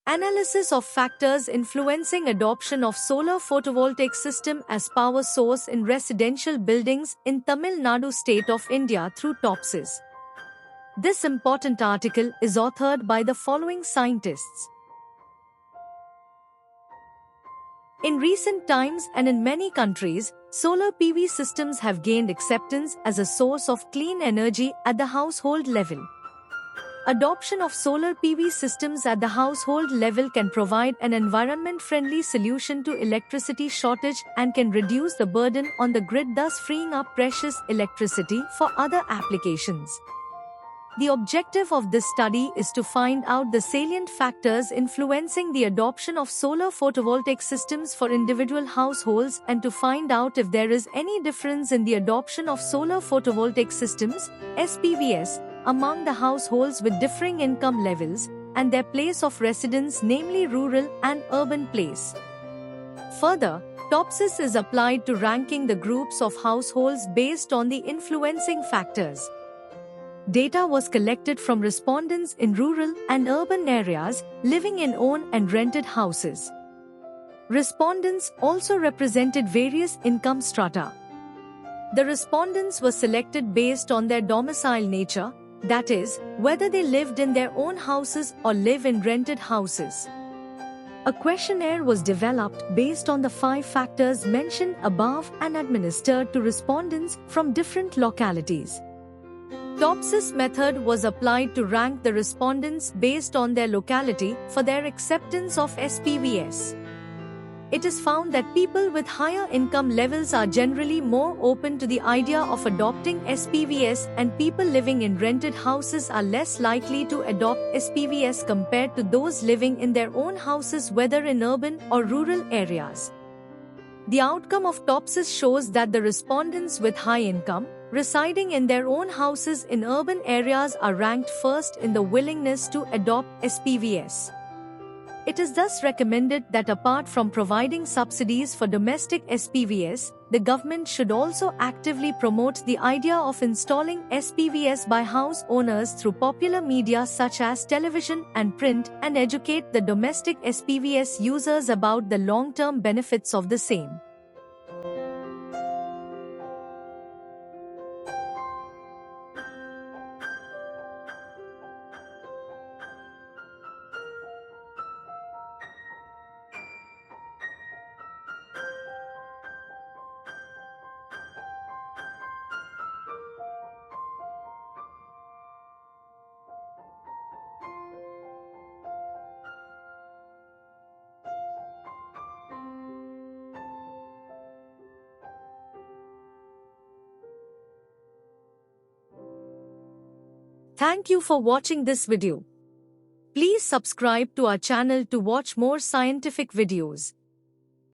Analysis of factors influencing adoption of solar photovoltaic system as power source in residential buildings in Tamil Nadu state of India through TOPSIS. This important article is authored by the following scientists. In recent times and in many countries, solar PV systems have gained acceptance as a source of clean energy at the household level. Adoption of solar PV systems at the household level can provide an environment-friendly solution to electricity shortage and can reduce the burden on the grid, thus freeing up precious electricity for other applications. The objective of this study is to find out the salient factors influencing the adoption of solar photovoltaic systems for individual households and to find out if there is any difference in the adoption of solar photovoltaic systems, SPVS, among the households with differing income levels and their place of residence, namely rural and urban place. Further, TOPSIS is applied to ranking the groups of households based on the influencing factors. Data was collected from respondents in rural and urban areas living in owned and rented houses. Respondents also represented various income strata. The respondents were selected based on their domicile nature, that is, whether they lived in their own houses or live in rented houses. A questionnaire was developed based on the 5 factors mentioned above and administered to respondents from different localities. TOPSIS method was applied to rank the respondents based on their locality for their acceptance of SPVS. It is found that people with higher income levels are generally more open to the idea of adopting SPVS, and people living in rented houses are less likely to adopt SPVS compared to those living in their own houses, whether in urban or rural areas. The outcome of TOPSIS shows that the respondents with high income, residing in their own houses in urban areas, are ranked first in the willingness to adopt SPVS. It is thus recommended that apart from providing subsidies for domestic SPVS, the government should also actively promote the idea of installing SPVS by house owners through popular media such as television and print, and educate the domestic SPVS users about the long-term benefits of the same. Thank you for watching this video. Please subscribe to our channel to watch more scientific videos.